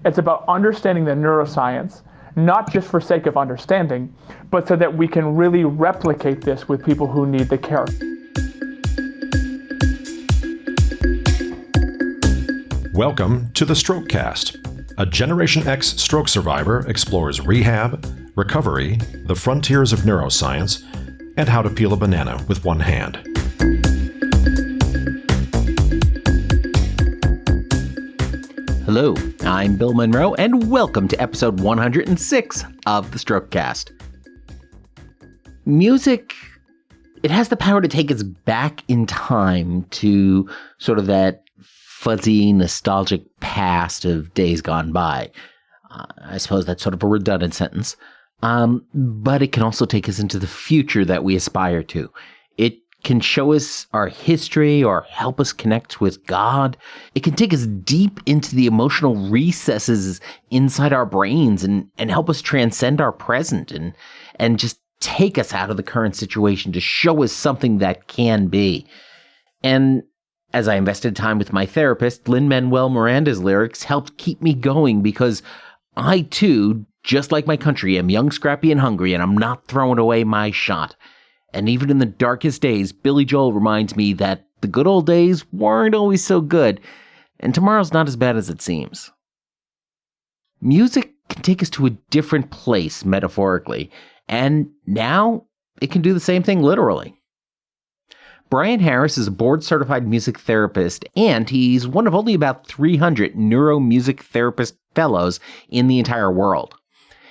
It's about understanding the neuroscience, not just for sake of understanding, but so that we can really replicate this with people who need the care. Welcome to the Strokecast. A Generation X stroke survivor explores rehab, recovery, the frontiers of neuroscience, and how to peel a banana with one hand. Hello, I'm Bill Monroe, and welcome to episode 106 of the Strokecast. Music, it has the power to take us back in time to sort of that fuzzy, nostalgic past of days gone by. I suppose that's sort of a redundant sentence. But it can also take us into the future that we aspire to. It can show us our history or help us connect with God. It can take us deep into the emotional recesses inside our brains and help us transcend our present and just take us out of the current situation to show us something that can be. And as I invested time with my therapist, Lin Manuel Miranda's lyrics helped keep me going because I too, just like my country, am young, scrappy, and hungry, and I'm not throwing away my shot. And even in the darkest days, Billy Joel reminds me that the good old days weren't always so good, and tomorrow's not as bad as it seems. Music can take us to a different place, metaphorically, and now it can do the same thing literally. Brian Harris is a board-certified music therapist, and he's one of only about 300 neuromusic therapist fellows in the entire world.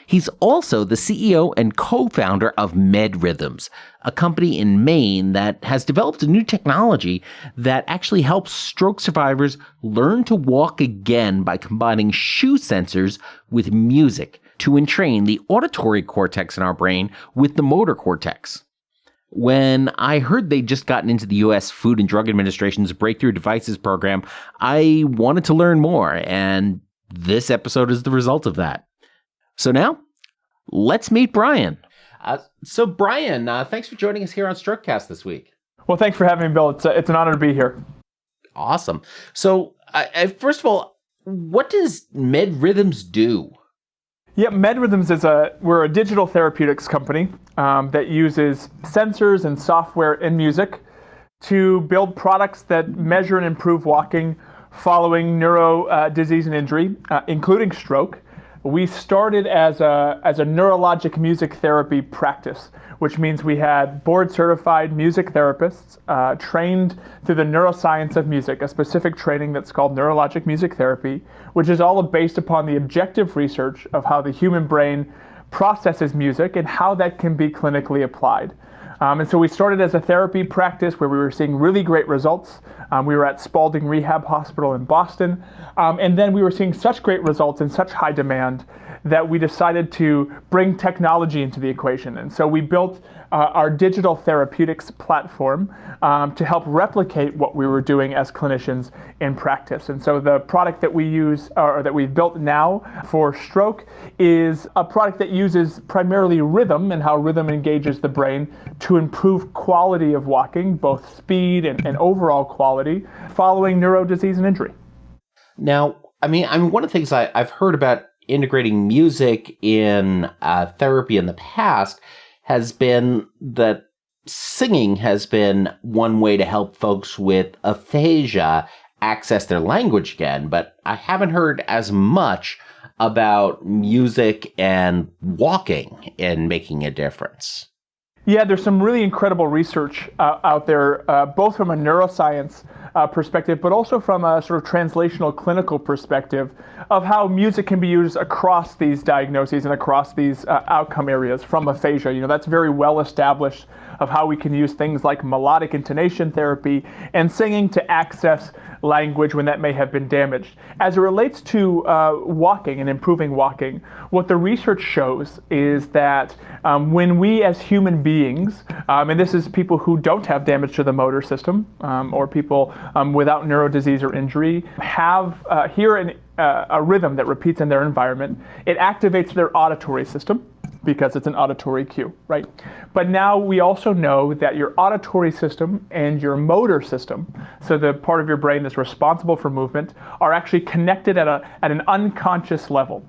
He's also the CEO and co-founder of MedRhythms, a company in Maine that has developed a new technology that actually helps stroke survivors learn to walk again by combining shoe sensors with music to entrain the auditory cortex in our brain with the motor cortex. When I heard they'd just gotten into the U.S. Food and Drug Administration's Breakthrough Devices program, I wanted to learn more, and this episode is the result of that. So now, let's meet Brian. So Brian, thanks for joining us here on Strokecast this week. Well, thanks for having me, Bill. It's an honor to be here. Awesome. So, first of all, what does MedRhythms do? Yeah, MedRhythms we're a digital therapeutics company that uses sensors and software in music to build products that measure and improve walking following neuro disease and injury, including stroke. We started as a neurologic music therapy practice, which means we had board-certified music therapists trained through the neuroscience of music, a specific training that's called neurologic music therapy, which is all based upon the objective research of how the human brain processes music and how that can be clinically applied. And so we started as a therapy practice where we were seeing really great results. We were at Spaulding Rehab Hospital in Boston. And then we were seeing such great results and such high demand that we decided to bring technology into the equation. And so we built our digital therapeutics platform to help replicate what we were doing as clinicians in practice. And so the product that we use, or that we've built now for stroke, is a product that uses primarily rhythm and how rhythm engages the brain to improve quality of walking, both speed and overall quality, following neuro disease and injury. Now, I mean, one of the things I've heard about integrating music in therapy in the past has been that singing has been one way to help folks with aphasia access their language again, but I haven't heard as much about music and walking and making a difference. Yeah, there's some really incredible research out there, both from a neuroscience perspective, but also from a sort of translational clinical perspective of how music can be used across these diagnoses and across these outcome areas from aphasia. You know, that's very well established of how we can use things like melodic intonation therapy and singing to access language when that may have been damaged. As it relates to walking and improving walking, what the research shows is that when we as human beings, and this is people who don't have damage to the motor system or people without neurodisease or injury, hear a rhythm that repeats in their environment, it activates their auditory system, because it's an auditory cue, right? But now we also know that your auditory system and your motor system, so the part of your brain that's responsible for movement, are actually connected at an unconscious level,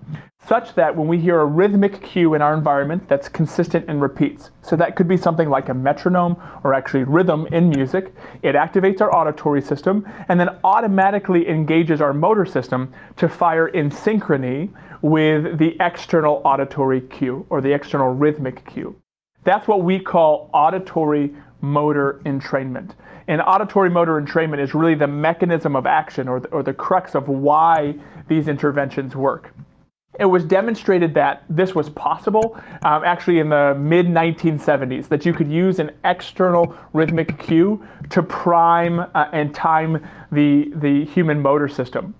such that when we hear a rhythmic cue in our environment that's consistent and repeats, so that could be something like a metronome or actually rhythm in music, it activates our auditory system and then automatically engages our motor system to fire in synchrony with the external auditory cue or the external rhythmic cue. That's what we call auditory motor entrainment. And auditory motor entrainment is really the mechanism of action or the crux of why these interventions work. It was demonstrated that this was possible actually in the mid-1970s, that you could use an external rhythmic cue to prime and time the human motor system.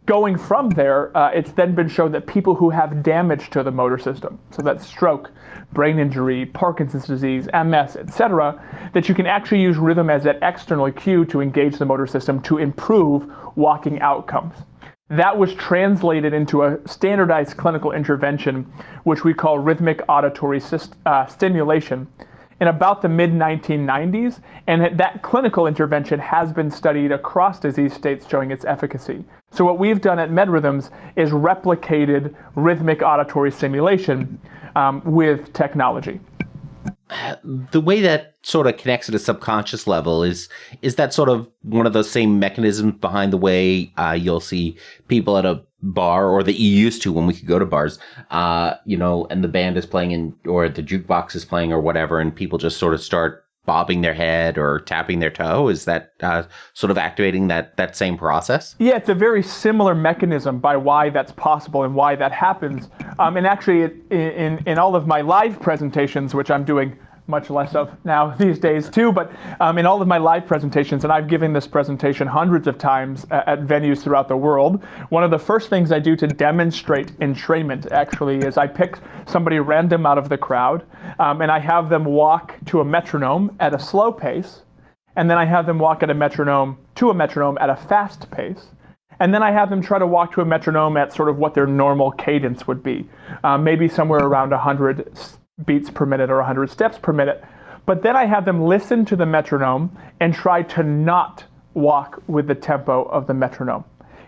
Going from there, it's then been shown that people who have damage to the motor system, so that's stroke, brain injury, Parkinson's disease, MS, etc., that you can actually use rhythm as that external cue to engage the motor system to improve walking outcomes. That was translated into a standardized clinical intervention, which we call rhythmic auditory stimulation, in about the mid-1990s, and that clinical intervention has been studied across disease states showing its efficacy. So what we've done at MedRhythms is replicated rhythmic auditory stimulation with technology. The way that sort of connects at a subconscious level is that sort of one of those same mechanisms behind the way you'll see people at a bar, or that you used to when we could go to bars, and the band is playing or the jukebox is playing or whatever, and people just sort of start bobbing their head or tapping their toe? Is that sort of activating that same process? Yeah, it's a very similar mechanism by why that's possible and why that happens. And actually, in all of my live presentations, which I'm doing much less of now these days too, but in all of my live presentations, and I've given this presentation hundreds of times at venues throughout the world, one of the first things I do to demonstrate entrainment actually is I pick somebody random out of the crowd, and I have them walk to a metronome at a slow pace, and then I have them walk to a metronome at a fast pace. And then I have them try to walk to a metronome at sort of what their normal cadence would be, maybe somewhere around 100 beats per minute or 100 steps per minute. But then I have them listen to the metronome and try to not walk with the tempo of the metronome.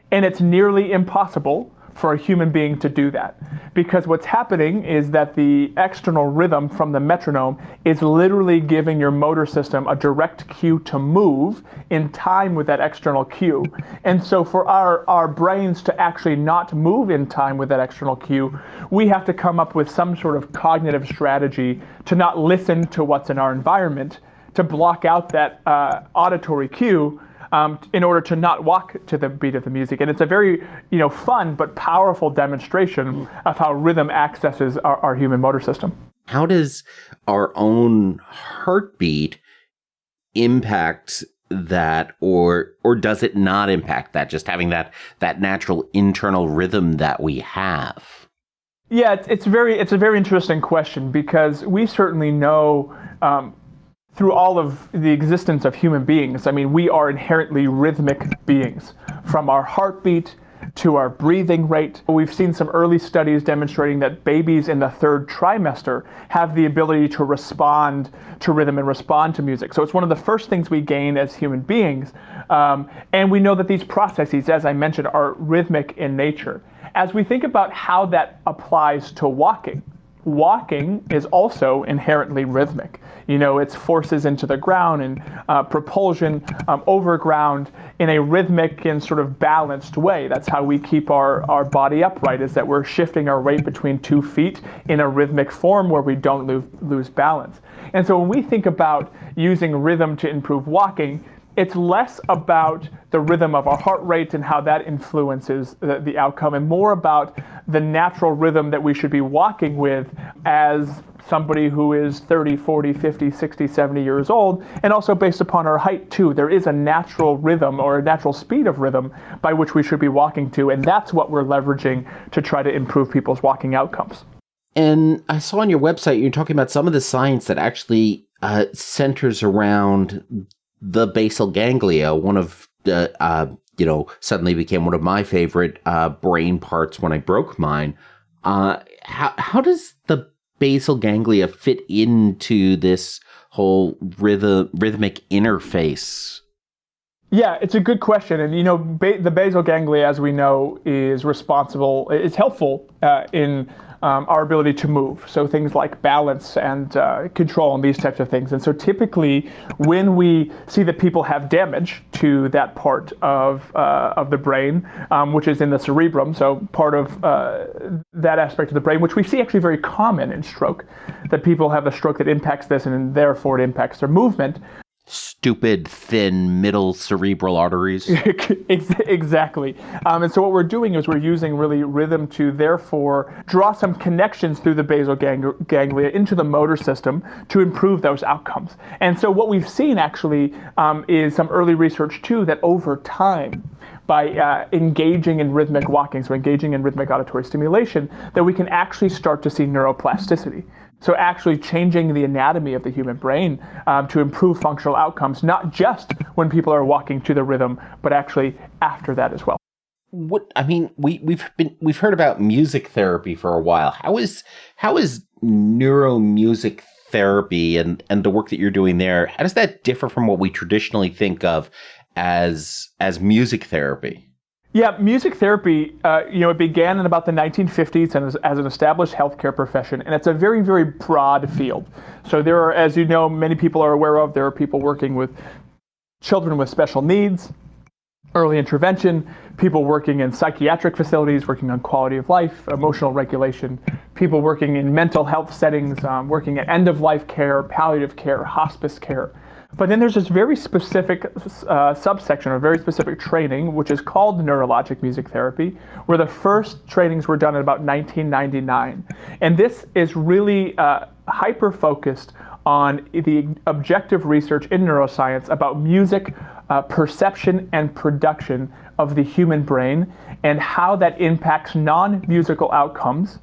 And it's nearly impossible for a human being to do that, because what's happening is that the external rhythm from the metronome is literally giving your motor system a direct cue to move in time with that external cue. And so for our brains to actually not move in time with that external cue, we have to come up with some sort of cognitive strategy to not listen to what's in our environment, to block out that auditory cue, in order to not walk to the beat of the music. And it's a very, fun but powerful demonstration of how rhythm accesses our human motor system. How does our own heartbeat impact that, or does it not impact that, just having that natural internal rhythm that we have? Yeah, it's a very interesting question, because we certainly know through all of the existence of human beings, we are inherently rhythmic beings, from our heartbeat to our breathing rate. We've seen some early studies demonstrating that babies in the third trimester have the ability to respond to rhythm and respond to music. So it's one of the first things we gain as human beings. And we know that these processes, as I mentioned, are rhythmic in nature. As we think about how that applies to walking is also inherently rhythmic. It's forces into the ground and propulsion over ground in a rhythmic and sort of balanced way. That's how we keep our body upright, is that we're shifting our weight between 2 feet in a rhythmic form where we don't lose balance. And so when we think about using rhythm to improve walking, it's less about the rhythm of our heart rate and how that influences the outcome, and more about the natural rhythm that we should be walking with as somebody who is 30, 40, 50, 60, 70 years old, and also based upon our height too. There is a natural rhythm or a natural speed of rhythm by which we should be walking to, and that's what we're leveraging to try to improve people's walking outcomes. And I saw on your website, you're talking about some of the science that actually centers around the basal ganglia, one of the, suddenly became one of my favorite brain parts when I broke mine. How does the basal ganglia fit into this whole rhythmic interface? Yeah, it's a good question. And, the basal ganglia, as we know, is helpful in our ability to move. So things like balance and control and these types of things. And so typically when we see that people have damage to that part of the brain, which is in the cerebrum, so part of that aspect of the brain, which we see actually very common in stroke, that people have a stroke that impacts this and therefore it impacts their movement. Stupid, thin, middle cerebral arteries. Exactly. And so what we're doing is we're using really rhythm to therefore draw some connections through the basal ganglia into the motor system to improve those outcomes. And so what we've seen actually is some early research too that over time, by engaging in rhythmic walking, so engaging in rhythmic auditory stimulation, that we can actually start to see neuroplasticity. So actually changing the anatomy of the human brain to improve functional outcomes, not just when people are walking to the rhythm, but actually after that as well. We've heard about music therapy for a while. How is neuromusic therapy and the work that you're doing there, how does that differ from what we traditionally think of as music therapy? Yeah, music therapy, it began in about the 1950s and as an established healthcare profession, and it's a very, very broad field. So there are, as you know, many people are aware of, there are people working with children with special needs, early intervention, people working in psychiatric facilities, working on quality of life, emotional regulation, people working in mental health settings, working at end-of-life care, palliative care, hospice care. But then there's this very specific subsection or very specific training, which is called neurologic music therapy, where the first trainings were done in about 1999. And this is really hyper-focused on the objective research in neuroscience about music, perception, and production of the human brain, and how that impacts non-musical outcomes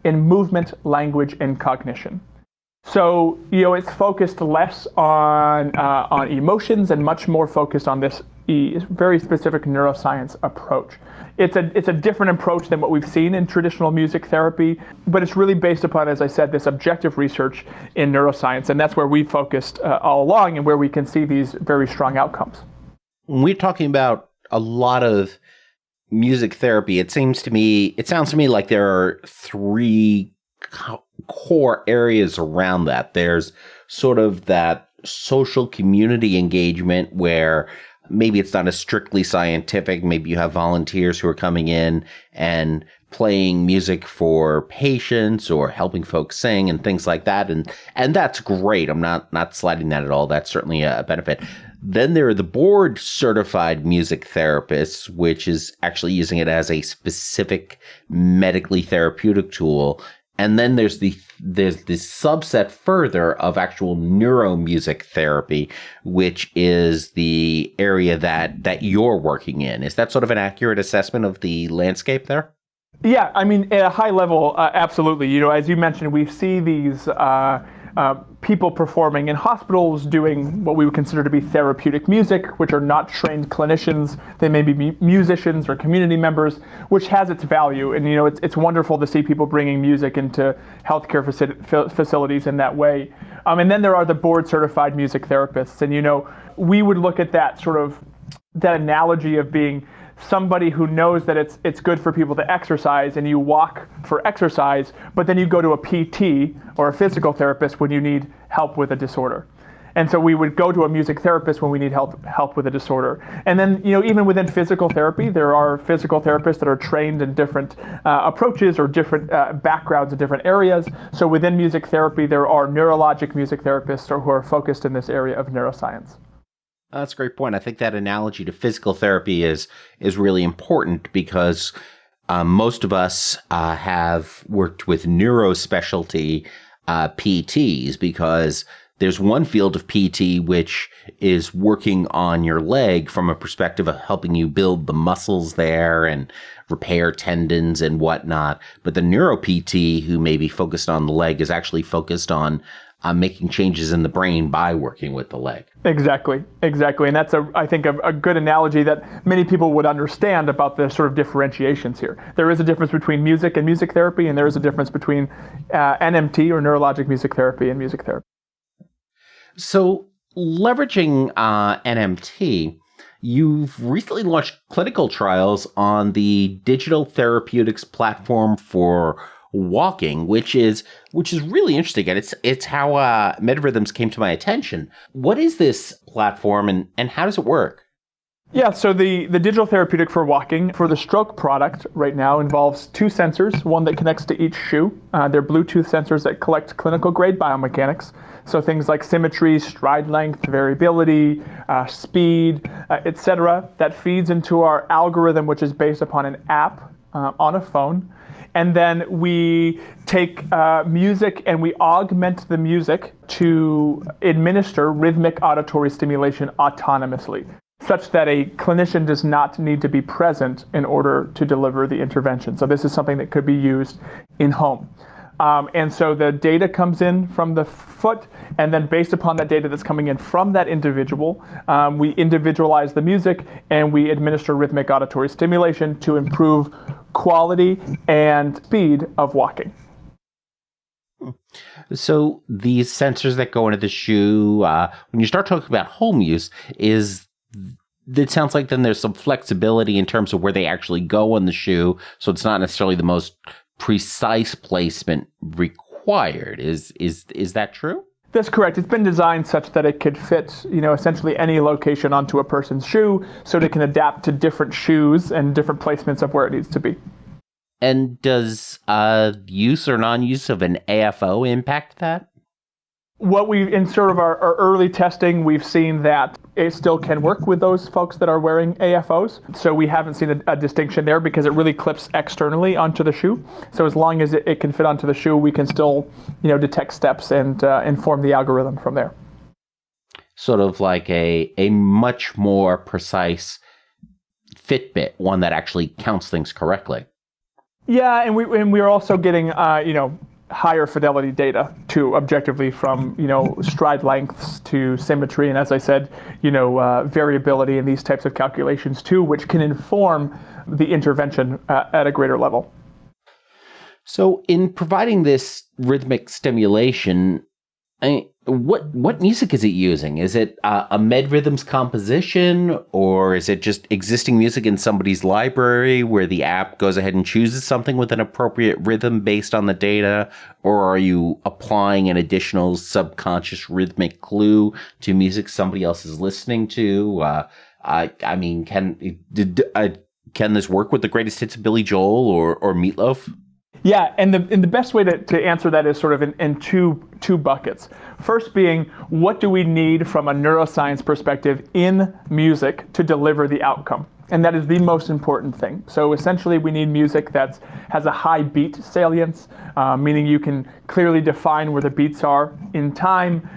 in movement, language, and cognition. So, it's focused less on emotions and much more focused on this very specific neuroscience approach. It's a different approach than what we've seen in traditional music therapy, but it's really based upon, as I said, this objective research in neuroscience, and that's where we focused all along and where we can see these very strong outcomes. When we're talking about a lot of music therapy, it sounds to me like there are three core areas around that. There's sort of that social community engagement where maybe it's not as strictly scientific. Maybe you have volunteers who are coming in and playing music for patients or helping folks sing and things like that. And that's great. I'm not slighting that at all. That's certainly a benefit. Then there are the board certified music therapists, which is actually using it as a specific medically therapeutic tool. And then there's this subset further of actual neuromusic therapy, which is the area that you're working in. Is that sort of an accurate assessment of the landscape there? Yeah, at a high level, absolutely. As you mentioned, we see these people performing in hospitals doing what we would consider to be therapeutic music, which are not trained clinicians. They may be musicians or community members, which has its value. And, it's wonderful to see people bringing music into healthcare facilities in that way. And then there are the board certified music therapists. And, we would look at that sort of, that analogy of being somebody who knows that it's good for people to exercise and you walk for exercise, but then you go to a PT or a physical therapist when you need help with a disorder. And so we would go to a music therapist when we need help with a disorder. And then, even within physical therapy, there are physical therapists that are trained in different approaches or different backgrounds in different areas. So within music therapy, there are neurologic music therapists who are focused in this area of neuroscience. That's a great point. I think that analogy to physical therapy is really important because most of us have worked with neurospecialty PTs because there's one field of PT which is working on your leg from a perspective of helping you build the muscles there and repair tendons and whatnot. But the neuro PT who may be focused on the leg is actually focused on making changes in the brain by working with the leg. Exactly. And that's, I think, a good analogy that many people would understand about the sort of differentiations here. There is a difference between music and music therapy, and there is a difference between NMT, or neurologic music therapy, and music therapy. So leveraging NMT, you've recently launched clinical trials on the digital therapeutics platform for walking, which is really interesting, and it's how MedRhythms came to my attention. What is this platform, and how does it work? Yeah, so the digital therapeutic for walking for the stroke product right now involves two sensors, one that connects to each shoe. They're Bluetooth sensors that collect clinical grade biomechanics. So things like symmetry, stride length, variability, speed, etc. That feeds into our algorithm, which is based upon an app on a phone. And then we take music and we augment the music to administer rhythmic auditory stimulation autonomously, such that a clinician does not need to be present in order to deliver the intervention. So this is something that could be used in home. And so the data comes in from the foot, and then based upon that data that's coming in from that individual, we individualize the music and we administer rhythmic auditory stimulation to improve quality and speed of walking. So these sensors that go into the shoe, when you start talking about home use, it sounds like then there's some flexibility in terms of where they actually go on the shoe, so it's not necessarily the most precise placement required. Is that true? That's correct. It's been designed such that it could fit, essentially any location onto a person's shoe, so it can adapt to different shoes and different placements of where it needs to be. And does use or non-use of an AFO impact that? What in sort of our early testing, we've seen that it still can work with those folks that are wearing AFOs. So we haven't seen a distinction there because it really clips externally onto the shoe. So as long as it can fit onto the shoe, we can still, detect steps and inform the algorithm from there. Sort of like a much more precise Fitbit, one that actually counts things correctly. Yeah, and we are also getting, higher fidelity data too, objectively, from stride lengths to symmetry, and as I said, variability and these types of calculations too, which can inform the intervention at a greater level. So in providing this rhythmic stimulation, what music is it using? Is it a MedRhythms composition, or is it just existing music in somebody's library where the app goes ahead and chooses something with an appropriate rhythm based on the data? Or are you applying an additional subconscious rhythmic clue to music somebody else is listening to? Can this work with the greatest hits of Billy Joel or Meatloaf? Yeah, and the best way to answer that is sort of in two buckets. First being, what do we need from a neuroscience perspective in music to deliver the outcome? And that is the most important thing. So essentially, we need music that has a high beat salience, meaning you can clearly define where the beats are in time.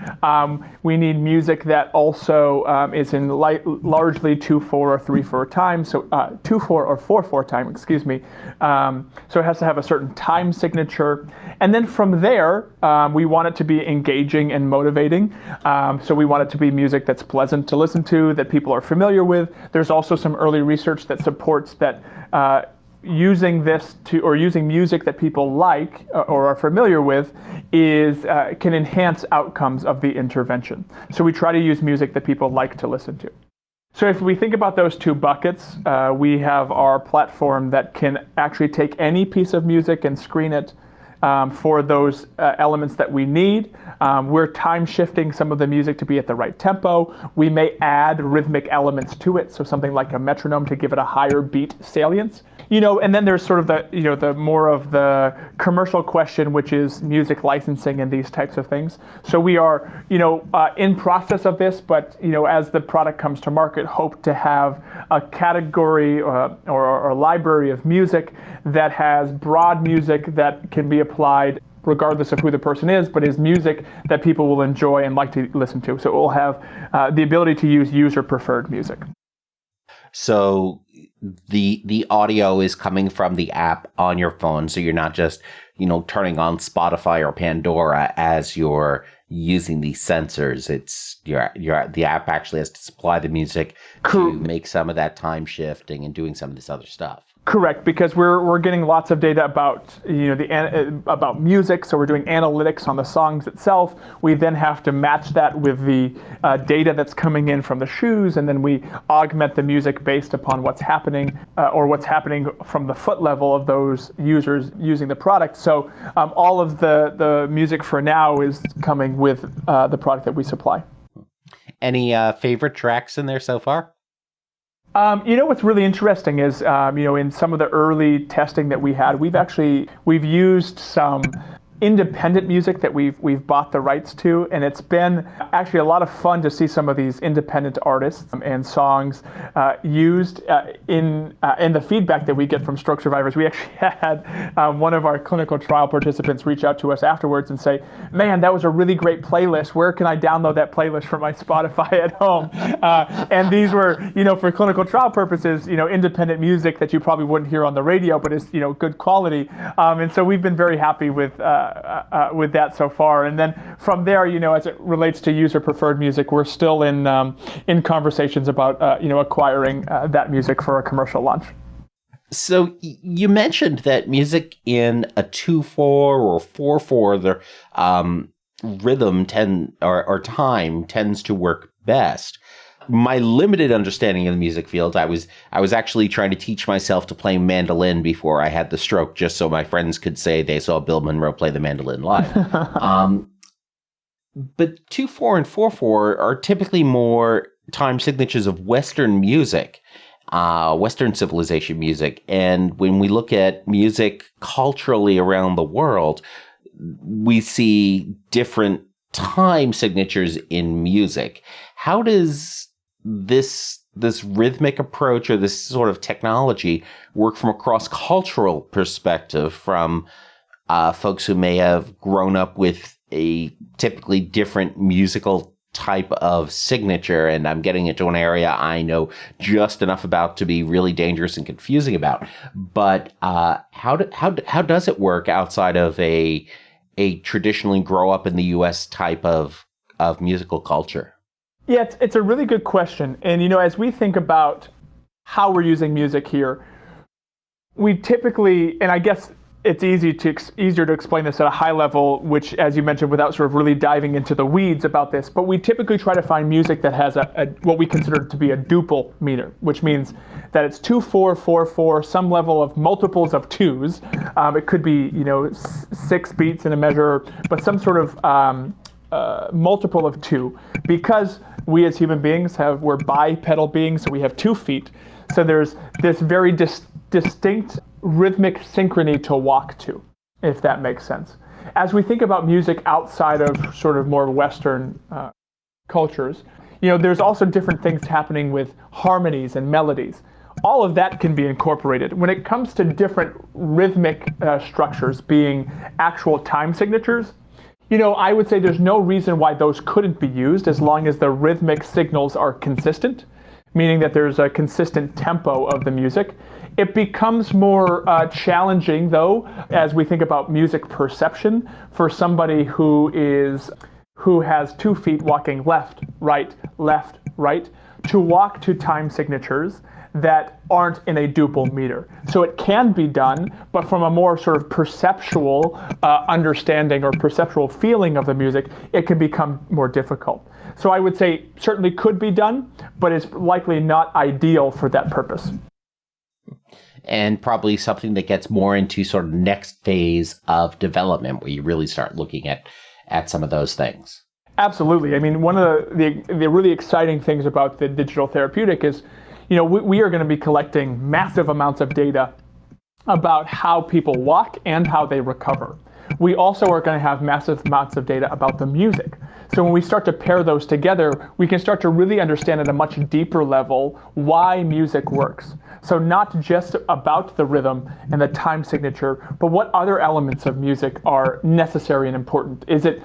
We need music that also is in largely 2/4 or 3/4 time, so 2/4 or 4/4 time, excuse me. So it has to have a certain time signature. And then from there, we want it to be engaging and motivating. So we want it to be music that's pleasant to listen to, that people are familiar with. There's also some early research that supports that using music that people like or are familiar with can enhance outcomes of the intervention. So we try to use music that people like to listen to. So if we think about those two buckets, we have our platform that can actually take any piece of music and screen it for those elements that we need. We're time shifting some of the music to be at the right tempo. We may add rhythmic elements to it, so something like a metronome to give it a higher beat salience. And then there's sort of the more of the commercial question, which is music licensing and these types of things. So we are, in process of this, but, as the product comes to market, hope to have a category or a library of music that has broad music that can be applied regardless of who the person is, but is music that people will enjoy and like to listen to. So it will have the ability to use user-preferred music. So the audio is coming from the app on your phone, so you're not just, turning on Spotify or Pandora as you're using these sensors. It's the app actually has to supply the music to make some of that time shifting and doing some of this other stuff. Correct, because we're getting lots of data about about music, so we're doing analytics on the songs itself. We then have to match that with the data that's coming in from the shoes, and then we augment the music based upon what's happening or what's happening from the foot level of those users using the product. So all of the music for now is coming with the product that we supply. Any favorite tracks in there so far? What's really interesting is, in some of the early testing that we had, we've used some independent music that we've bought the rights to, and it's been actually a lot of fun to see some of these independent artists and songs used in the feedback that we get from stroke survivors. We actually had one of our clinical trial participants reach out to us afterwards and say, "Man, that was a really great playlist. Where can I download that playlist from my Spotify at home?" And these were, for clinical trial purposes, independent music that you probably wouldn't hear on the radio, but is, good quality. And so we've been very happy with that so far. And then from there, as it relates to user preferred music, we're still in conversations about acquiring that music for a commercial launch. So you mentioned that music in a 2/4 or 4/4, the rhythm or time tends to work best. My limited understanding of the music field, I was actually trying to teach myself to play mandolin before I had the stroke, just so my friends could say they saw Bill Monroe play the mandolin live. But 2/4 and 4/4 are typically more time signatures of Western music, Western civilization music. And when we look at music culturally around the world, we see different time signatures in music. How does this rhythmic approach or this sort of technology work from a cross-cultural perspective from folks who may have grown up with a typically different musical type of signature? And I'm getting into an area I know just enough about to be really dangerous and confusing about. But how does it work outside of a traditionally grow up in the U.S. type of musical culture? Yeah, it's a really good question. And, as we think about how we're using music here, we typically, and I guess it's easier to explain this at a high level, which, as you mentioned, without sort of really diving into the weeds about this, but we typically try to find music that has what we consider to be a duple meter, which means that it's 2/4, 4/4, some level of multiples of twos. It could be, 6 beats in a measure, but some sort of multiple of 2, because we as human beings we're bipedal beings, so we have 2 feet. So there's this very distinct rhythmic synchrony to walk to, if that makes sense. As we think about music outside of sort of more Western cultures, there's also different things happening with harmonies and melodies. All of that can be incorporated. When it comes to different rhythmic structures being actual time signatures, I would say there's no reason why those couldn't be used as long as the rhythmic signals are consistent, meaning that there's a consistent tempo of the music. It becomes more challenging, though, as we think about music perception for somebody who has 2 feet walking left, right, to walk to time signatures that aren't in a duple meter. So it can be done, but from a more sort of perceptual understanding or perceptual feeling of the music, it can become more difficult. So I would say certainly could be done, but it's likely not ideal for that purpose. And probably something that gets more into sort of next phase of development where you really start looking at some of those things. Absolutely. I mean, one of the really exciting things about the digital therapeutic is, we are going to be collecting massive amounts of data about how people walk and how they recover. We also are going to have massive amounts of data about the music. So when we start to pair those together, we can start to really understand at a much deeper level why music works. So not just about the rhythm and the time signature, but what other elements of music are necessary and important. Is it,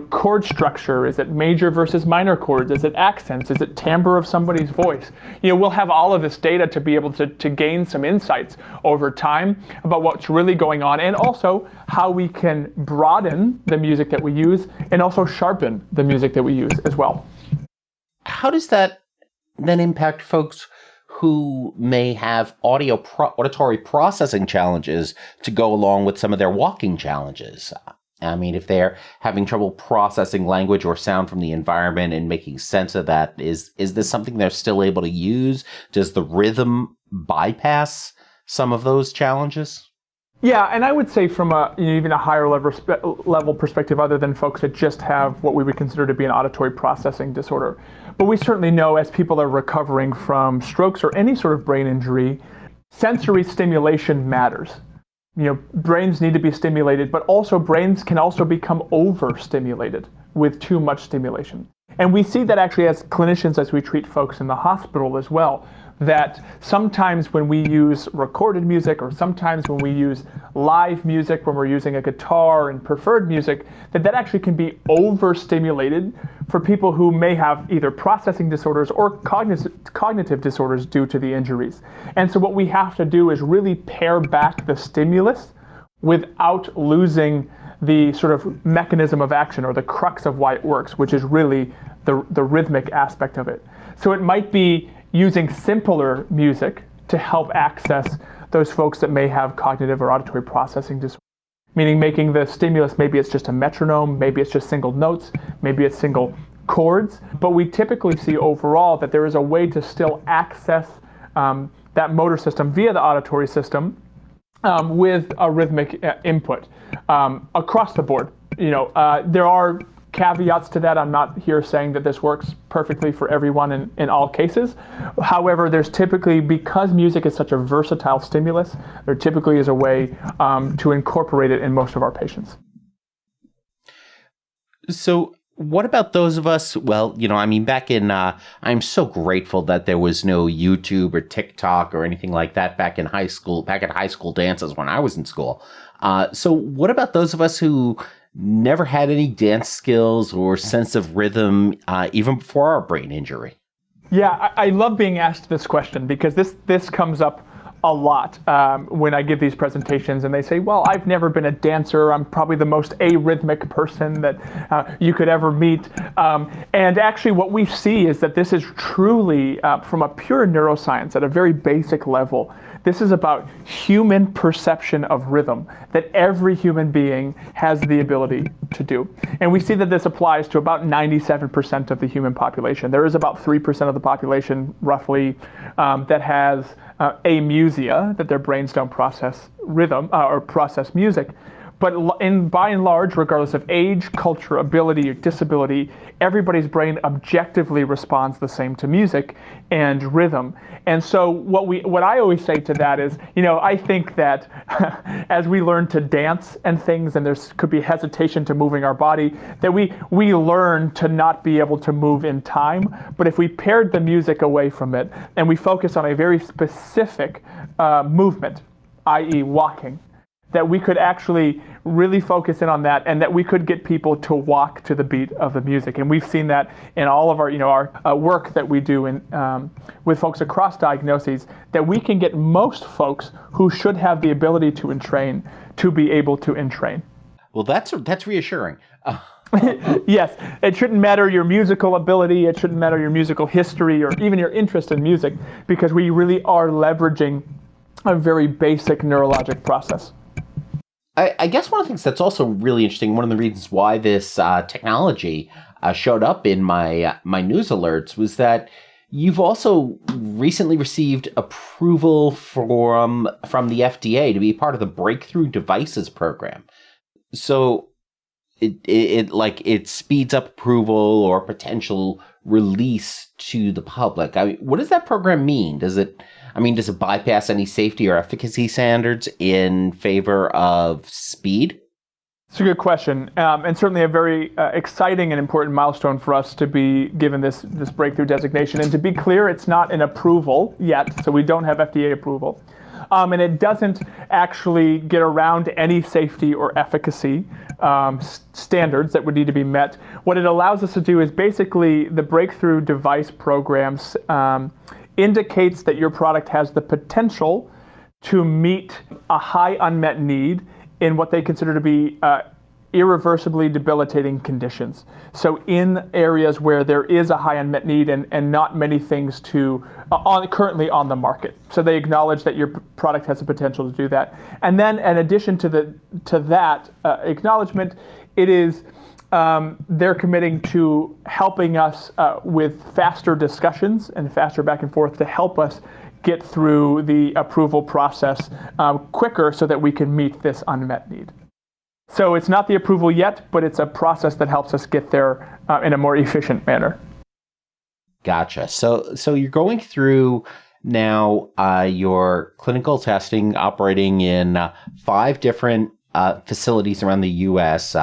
chord structure? Is it major versus minor chords? Is it accents? Is it timbre of somebody's voice? We'll have all of this data to be able to gain some insights over time about what's really going on, and also how we can broaden the music that we use and also sharpen the music that we use as well. How does that then impact folks who may have auditory processing challenges to go along with some of their walking challenges? I mean, if they're having trouble processing language or sound from the environment and making sense of that, is this something they're still able to use? Does the rhythm bypass some of those challenges? Yeah, and I would say from even a higher level perspective, other than folks that just have what we would consider to be an auditory processing disorder. But we certainly know as people are recovering from strokes or any sort of brain injury, sensory stimulation matters. Brains need to be stimulated, but also brains can also become overstimulated with too much stimulation. And we see that actually as clinicians, as we treat folks in the hospital as well, that sometimes when we use recorded music or sometimes when we use live music, when we're using a guitar and preferred music, that actually can be overstimulated for people who may have either processing disorders or cognitive disorders due to the injuries. And so what we have to do is really pare back the stimulus without losing the sort of mechanism of action or the crux of why it works, which is really the rhythmic aspect of it. So it might be using simpler music to help access those folks that may have cognitive or auditory processing disorders, meaning making the stimulus, maybe it's just a metronome, maybe it's just single notes, maybe it's single chords, but we typically see overall that there is a way to still access that motor system via the auditory system with a rhythmic input across the board. There are caveats to that. I'm not here saying that this works perfectly for everyone in all cases. However, there's typically, because music is such a versatile stimulus, there typically is a way to incorporate it in most of our patients. So what about those of us, back in, I'm so grateful that there was no YouTube or TikTok or anything like that back at high school dances when I was in school. So what about those of us who never had any dance skills or sense of rhythm, even before our brain injury? Yeah, I love being asked this question because this comes up a lot when I give these presentations, and they say, well, I've never been a dancer. I'm probably the most arrhythmic person that you could ever meet. And actually what we see is that this is truly, from a pure neuroscience at a very basic level, this is about human perception of rhythm that every human being has the ability to do. And we see that this applies to about 97% of the human population. There is about 3% of the population, roughly, that has amusia, that their brains don't process rhythm or process music. But by and large, regardless of age, culture, ability, or disability, everybody's brain objectively responds the same to music and rhythm. And so what I always say to that is, I think that as we learn to dance and things, and there could be hesitation to moving our body, that we learn to not be able to move in time. But if we paired the music away from it and we focus on a very specific movement, i.e. walking, that we could actually really focus in on that, and that we could get people to walk to the beat of the music. And we've seen that in all of our work that we do with folks across diagnoses, that we can get most folks who should have the ability to entrain to be able to entrain. Well, that's reassuring. Yes, it shouldn't matter your musical ability, it shouldn't matter your musical history, or even your interest in music, because we really are leveraging a very basic neurologic process. I guess one of the things that's also really interesting, one of the reasons why this technology showed up in my news alerts, was that you've also recently received approval from the FDA to be part of the Breakthrough Devices program. So it speeds up approval or potential release to the public. I mean, what does that program mean? Does it bypass any safety or efficacy standards in favor of speed? It's a good question, and certainly a very exciting and important milestone for us to be given this breakthrough designation. And to be clear, it's not an approval yet, so we don't have FDA approval. And it doesn't actually get around any safety or efficacy standards that would need to be met. What it allows us to do is basically the breakthrough device programs indicates that your product has the potential to meet a high unmet need in what they consider to be irreversibly debilitating conditions. So in areas where there is a high unmet need and not many things currently on the market. So they acknowledge that your product has the potential to do that. And then in addition to that acknowledgement, it is they're committing to helping us with faster discussions and faster back and forth to help us get through the approval process quicker so that we can meet this unmet need. So it's not the approval yet, but it's a process that helps us get there in a more efficient manner. Gotcha. So you're going through now your clinical testing operating in 5 different facilities around the U.S.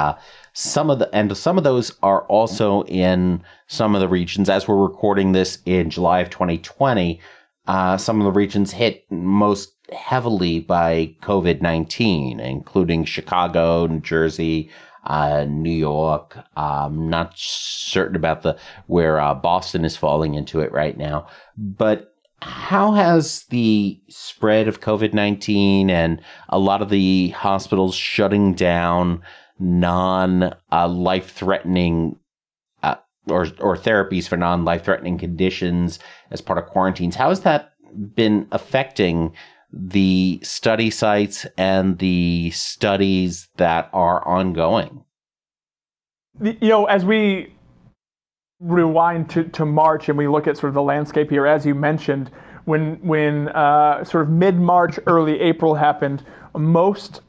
Some of those are also in some of the regions. As we're recording this in July of 2020, some of the regions hit most heavily by COVID-19, including Chicago, New Jersey, New York. Not certain about where Boston is falling into it right now. But how has the spread of COVID-19 and a lot of the hospitals shutting down non-life-threatening or therapies for non-life-threatening conditions as part of quarantines, how has that been affecting the study sites and the studies that are ongoing? As we rewind to March and we look at sort of the landscape here, as you mentioned, when sort of mid-March, early April happened, most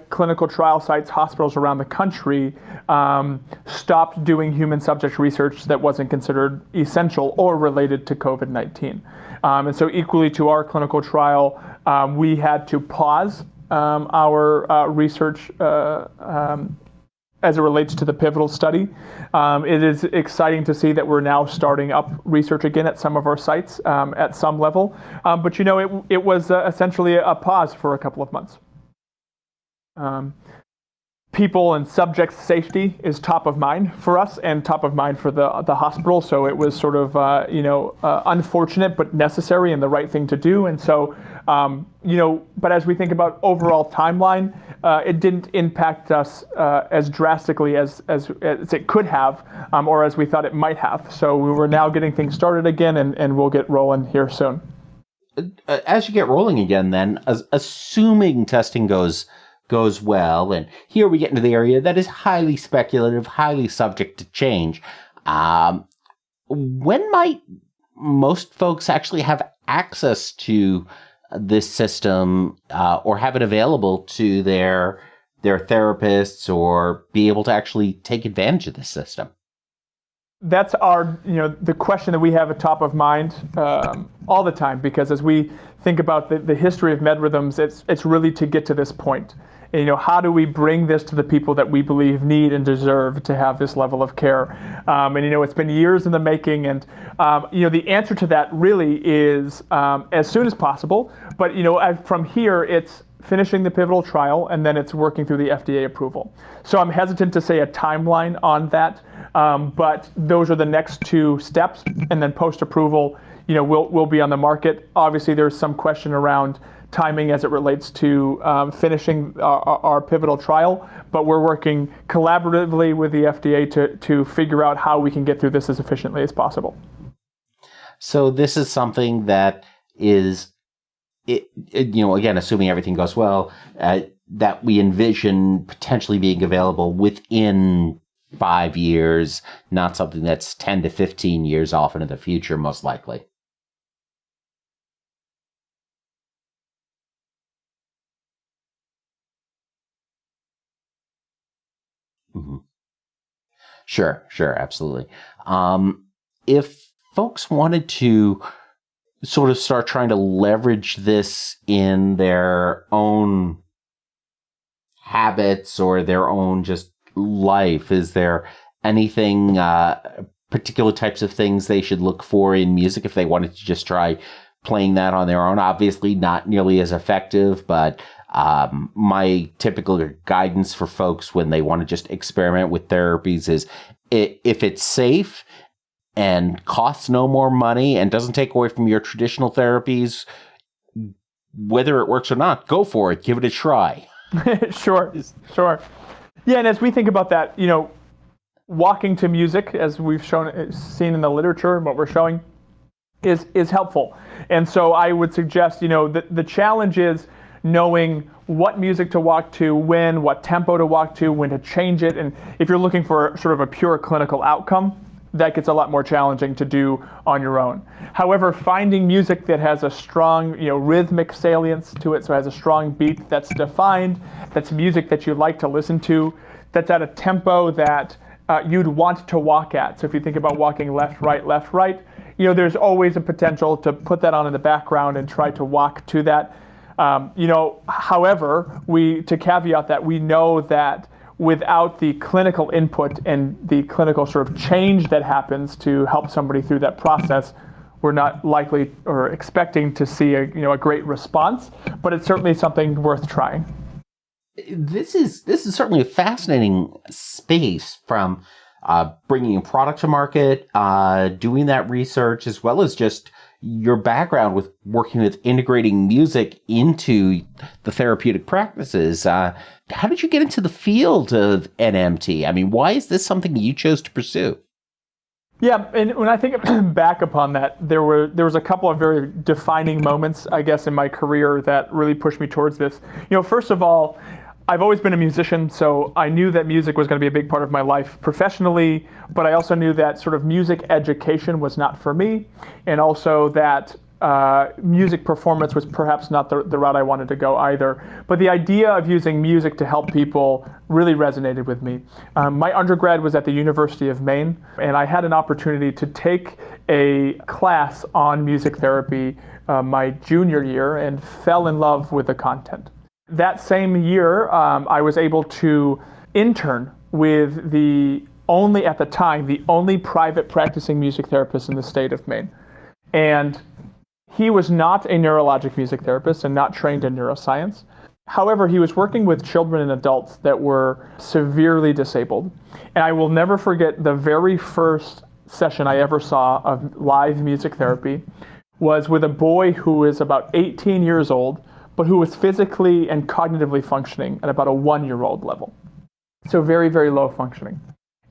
clinical trial sites, hospitals around the country stopped doing human subject research that wasn't considered essential or related to COVID-19. And so equally to our clinical trial, we had to pause our research as it relates to the pivotal study. It is exciting to see that we're now starting up research again at some of our sites at some level. But it was essentially a pause for a couple of months. People and subject safety is top of mind for us and top of mind for the hospital. So it was sort of unfortunate but necessary and the right thing to do. And so but as we think about overall timeline, it didn't impact us as drastically as it could have, or as we thought it might have. So we were now getting things started again, and we'll get rolling here soon. As you get rolling again, then, assuming testing goes well, and here we get into the area that is highly speculative, highly subject to change. When might most folks actually have access to this system or have it available to their therapists or be able to actually take advantage of this system? That's the question that we have at top of mind all the time, because as we think about the history of MedRhythms, it's really to get to this point. And, how do we bring this to the people that we believe need and deserve to have this level of care? And, it's been years in the making. And, the answer to that really is as soon as possible. But, from here, it's finishing the pivotal trial, and then it's working through the FDA approval. So I'm hesitant to say a timeline on that, but those are the next 2 steps. And then post-approval, we'll be on the market. Obviously, there's some question around timing as it relates to finishing our pivotal trial, but we're working collaboratively with the FDA to figure out how we can get through this as efficiently as possible. So this is something that is, again, assuming everything goes well, that we envision potentially being available within 5 years, not something that's 10 to 15 years off into the future, most likely. Mm-hmm. Sure, absolutely. If folks wanted to sort of start trying to leverage this in their own habits or their own just life? Is there anything, particular types of things they should look for in music if they wanted to just try playing that on their own? Obviously not nearly as effective, but my typical guidance for folks when they want to just experiment with therapies is if it's safe and costs no more money and doesn't take away from your traditional therapies, whether it works or not, go for it. Give it a try. Sure. Yeah, and as we think about that, walking to music, as we've seen in the literature, and what we're showing, is helpful. And so I would suggest, the challenge is knowing what music to walk to, when, what tempo to walk to, when to change it. And if you're looking for sort of a pure clinical outcome, that gets a lot more challenging to do on your own. However, finding music that has a strong, rhythmic salience to it, so it has a strong beat that's defined, that's music that you like to listen to, that's at a tempo that you'd want to walk at. So if you think about walking left, right, there's always a potential to put that on in the background and try to walk to that. However, to caveat that, we know that without the clinical input and the clinical sort of change that happens to help somebody through that process, we're not likely or expecting to see a great response, but it's certainly something worth trying. This is certainly a fascinating space, from bringing a product to market, doing that research, as well as just your background with working with integrating music into the therapeutic practices. How did you get into the field of NMT? I mean, why is this something you chose to pursue? Yeah, and when I think back upon that, there was a couple of very defining moments, I guess, in my career that really pushed me towards this. First of all, I've always been a musician, so I knew that music was going to be a big part of my life professionally, but I also knew that sort of music education was not for me, and also that music performance was perhaps not the route I wanted to go either. But the idea of using music to help people really resonated with me. My undergrad was at the University of Maine, and I had an opportunity to take a class on music therapy my junior year and fell in love with the content. That same year, I was able to intern with at the time, the only private practicing music therapist in the state of Maine. And he was not a neurologic music therapist and not trained in neuroscience. However, he was working with children and adults that were severely disabled. And I will never forget the very first session I ever saw of live music therapy was with a boy who was about 18 years old, but who was physically and cognitively functioning at about a 1-year-old level. So very, very low functioning.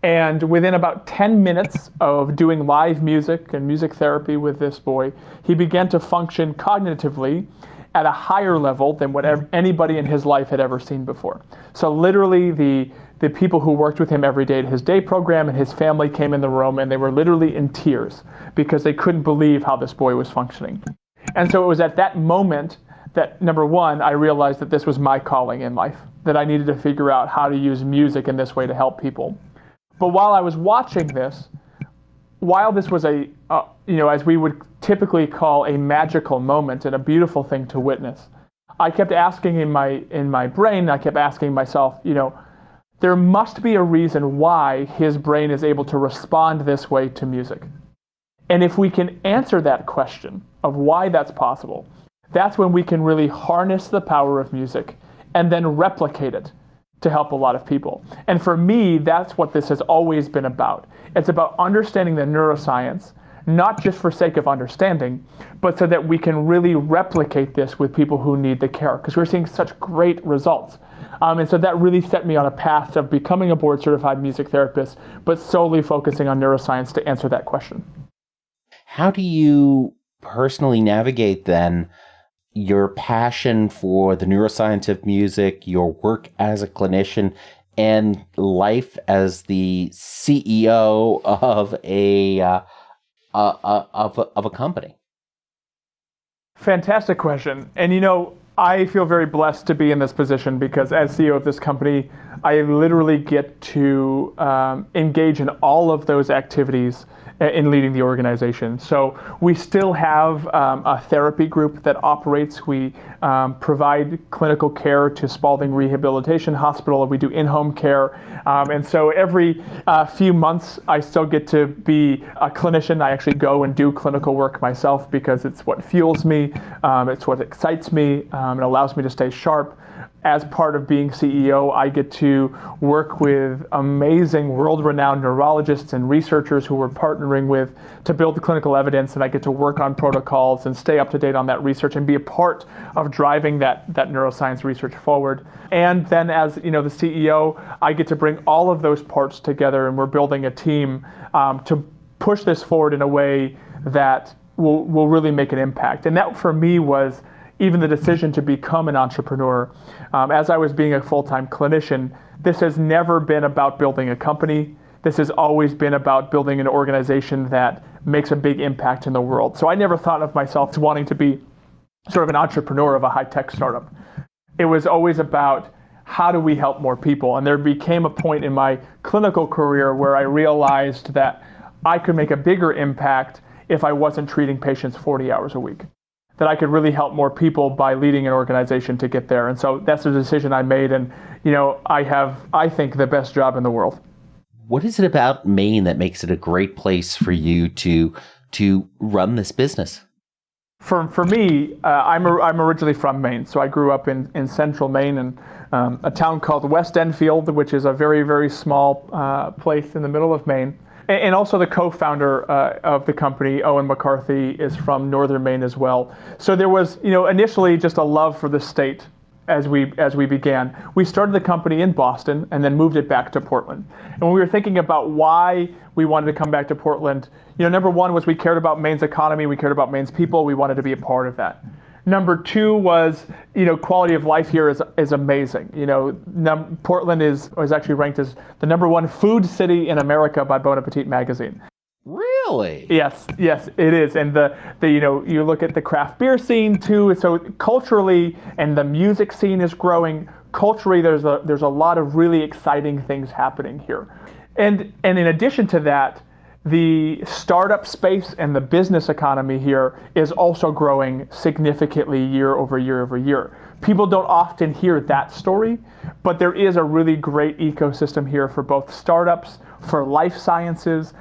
And within about 10 minutes of doing live music and music therapy with this boy, he began to function cognitively at a higher level than what anybody in his life had ever seen before. So literally the people who worked with him every day at his day program and his family came in the room, and they were literally in tears because they couldn't believe how this boy was functioning. And so it was at that moment that, number one, I realized that this was my calling in life, that I needed to figure out how to use music in this way to help people. But while I was watching this, while this was as we would typically call a magical moment and a beautiful thing to witness, I kept asking in my brain, I kept asking myself, there must be a reason why his brain is able to respond this way to music. And if we can answer that question of why that's possible, that's when we can really harness the power of music and then replicate it to help a lot of people. And for me, that's what this has always been about. It's about understanding the neuroscience, not just for sake of understanding, but so that we can really replicate this with people who need the care, because we're seeing such great results. And so that really set me on a path of becoming a board-certified music therapist, but solely focusing on neuroscience to answer that question. How do you personally navigate, then, your passion for the neuroscience of music, your work as a clinician, and life as the CEO of a company? Fantastic question. And I feel very blessed to be in this position because as CEO of this company, I literally get to engage in all of those activities in leading the organization. So we still have a therapy group that operates. We provide clinical care to Spalding Rehabilitation Hospital. We do in-home care. And so every few months, I still get to be a clinician. I actually go and do clinical work myself because it's what fuels me. It's what excites me. It allows me to stay sharp. As part of being CEO, I get to work with amazing world-renowned neurologists and researchers who we're partnering with to build the clinical evidence, and I get to work on protocols and stay up to date on that research and be a part of driving that neuroscience research forward. And then as the CEO, I get to bring all of those parts together, and we're building a team to push this forward in a way that will really make an impact. And that for me was even the decision to become an entrepreneur. As I was being a full-time clinician, this has never been about building a company. This has always been about building an organization that makes a big impact in the world. So I never thought of myself as wanting to be sort of an entrepreneur of a high-tech startup. It was always about how do we help more people? And there became a point in my clinical career where I realized that I could make a bigger impact if I wasn't treating patients 40 hours a week. That I could really help more people by leading an organization to get there. And so that's the decision I made. And, I have, I think, the best job in the world. What is it about Maine that makes it a great place for you to run this business? For me, I'm originally from Maine. So I grew up in central Maine in a town called West Enfield, which is a very, very small place in the middle of Maine. And also the co-founder of the company, Owen McCarthy, is from northern Maine as well. So there was, initially just a love for the state as we began. We started the company in Boston and then moved it back to Portland. And when we were thinking about why we wanted to come back to Portland, number one was we cared about Maine's economy, we cared about Maine's people, we wanted to be a part of that. Number two was, quality of life here is amazing. Portland is actually ranked as the number one food city in America by Bon Appetit magazine. Really? Yes, it is. And you look at the craft beer scene too. So culturally, and the music scene is growing. Culturally, there's a lot of really exciting things happening here. And in addition to that, the startup space and the business economy here is also growing significantly year over year over year. People don't often hear that story, but there is a really great ecosystem here for both startups, for life sciences,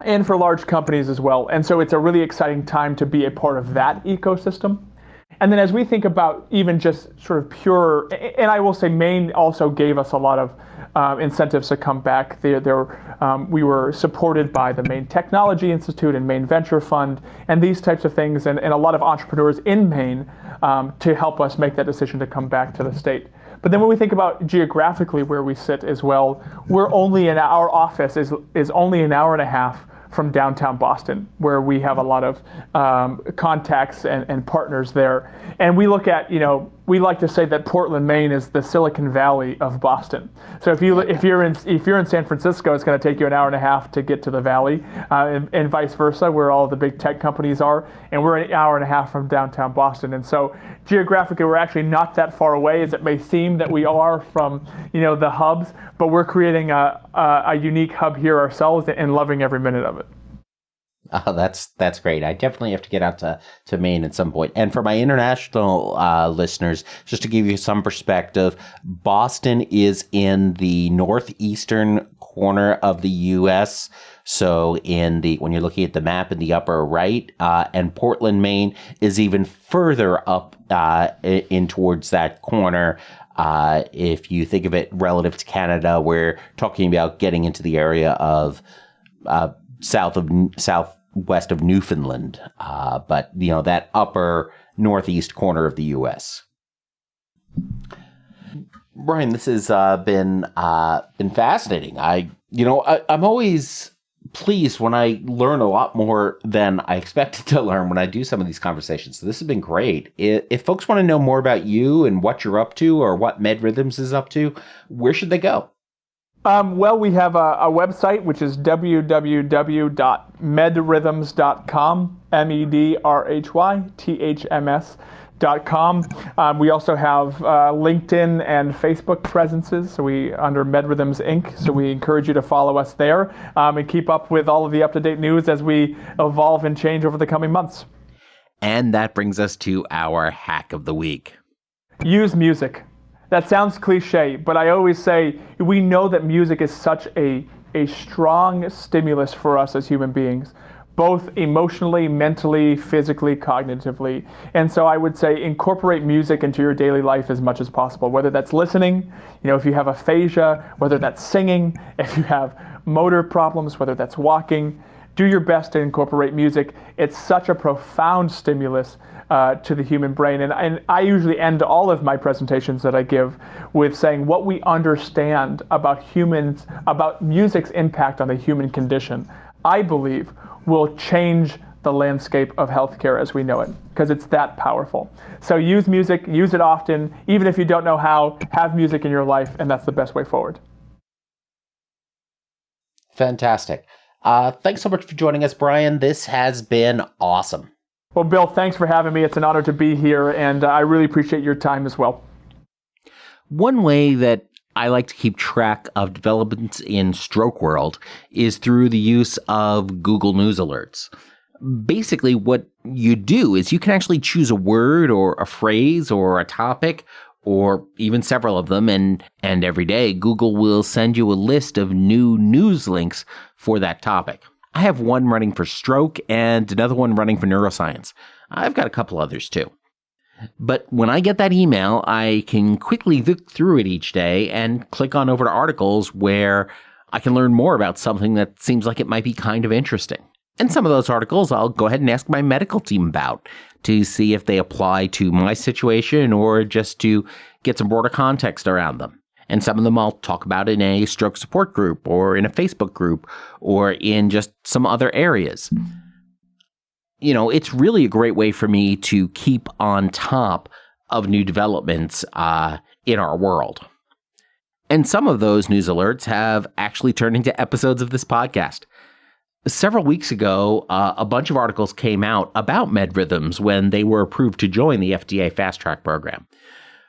and for large companies as well. And so it's a really exciting time to be a part of that ecosystem. And then as we think about even just sort of pure, and I will say Maine also gave us a lot of incentives to come back. We were supported by the Maine Technology Institute and Maine Venture Fund and these types of things, and a lot of entrepreneurs in Maine to help us make that decision to come back to the state. But then when we think about geographically where we sit as well, our office is only an hour and a half from downtown Boston, where we have a lot of contacts and partners there. And we look at, we like to say that Portland, Maine is the Silicon Valley of Boston. So if you're in San Francisco, it's going to take you an hour and a half to get to the valley, and vice versa, where all the big tech companies are. And we're an hour and a half from downtown Boston. And so geographically, we're actually not that far away as it may seem that we are from, the hubs, but we're creating a unique hub here ourselves and loving every minute of it. Oh, that's great. I definitely have to get out to Maine at some point. And for my international listeners, just to give you some perspective, Boston is in the northeastern corner of the U.S. So when you're looking at the map in the upper right, and Portland, Maine is even further up in towards that corner. If you think of it relative to Canada, we're talking about getting into the area of southwest of Newfoundland, but that upper northeast corner of the U.S. Brian, this has been fascinating. I'm always pleased when I learn a lot more than I expected to learn when I do some of these conversations. So this has been great. If folks want to know more about you and what you're up to or what MedRhythms is up to, where should they go? Well, we have a website, which is www.medrythms.com, medrythms.com. medrythms.com. We also have LinkedIn and Facebook presences, so we under MedRhythms Inc. So we encourage you to follow us there and keep up with all of the up-to-date news as we evolve and change over the coming months. And that brings us to our hack of the week. Use music. That sounds cliche, but I always say we know that music is such a strong stimulus for us as human beings, both emotionally, mentally, physically, cognitively. And so I would say incorporate music into your daily life as much as possible, whether that's listening, if you have aphasia, whether that's singing, if you have motor problems, whether that's walking. Do your best to incorporate music. It's such a profound stimulus to the human brain. And I usually end all of my presentations that I give with saying what we understand about humans, about music's impact on the human condition, I believe will change the landscape of healthcare as we know it, because it's that powerful. So use music, use it often, even if you don't know how, have music in your life, and that's the best way forward. Fantastic. Thanks so much for joining us, Brian. This has been awesome. Well, Bill, thanks for having me. It's an honor to be here, and I really appreciate your time as well. One way that I like to keep track of developments in stroke world is through the use of Google News alerts. Basically, what you do is you can actually choose a word or a phrase or a topic or even several of them, and every day Google will send you a list of new news links for that topic. I have one running for stroke and another one running for neuroscience. I've got a couple others too. But when I get that email, I can quickly look through it each day and click on over to articles where I can learn more about something that seems like it might be kind of interesting. And some of those articles I'll go ahead and ask my medical team about to see if they apply to my situation or just to get some broader context around them. And some of them I'll talk about in a stroke support group or in a Facebook group or in just some other areas. It's really a great way for me to keep on top of new developments in our world. And some of those news alerts have actually turned into episodes of this podcast. Several weeks ago, a bunch of articles came out about MedRhythms when they were approved to join the FDA Fast Track program.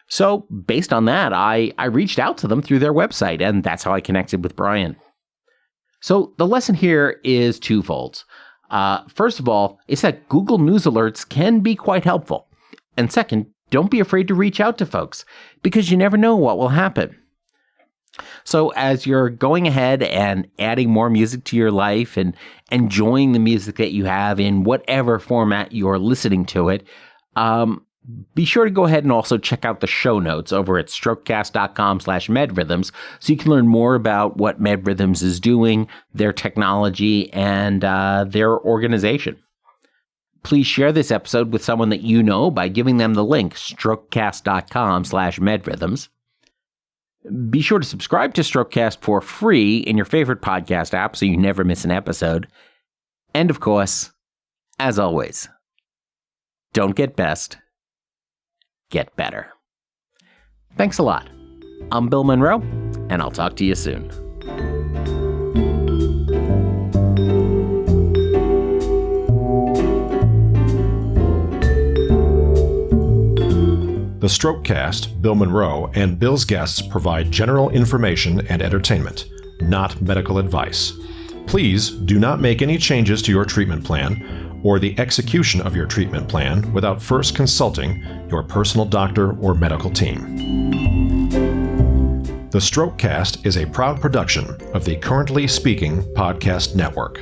So based on that, I reached out to them through their website, and that's how I connected with Brian. So the lesson here is twofold. First of all, it's that Google News alerts can be quite helpful. And second, don't be afraid to reach out to folks, because you never know what will happen. So as you're going ahead and adding more music to your life and enjoying the music that you have in whatever format you're listening to it, be sure to go ahead and also check out the show notes over at strokecast.com/medrhythms so you can learn more about what MedRhythms is doing, their technology, and their organization. Please share this episode with someone that you know by giving them the link, strokecast.com/medrhythms. Be sure to subscribe to Strokecast for free in your favorite podcast app so you never miss an episode. And of course, as always, don't get best, get better. Thanks a lot. I'm Bill Monroe, and I'll talk to you soon. The Strokecast, Bill Monroe, and Bill's guests provide general information and entertainment, not medical advice. Please do not make any changes to your treatment plan or the execution of your treatment plan without first consulting your personal doctor or medical team. The Strokecast is a proud production of the Currently Speaking Podcast Network.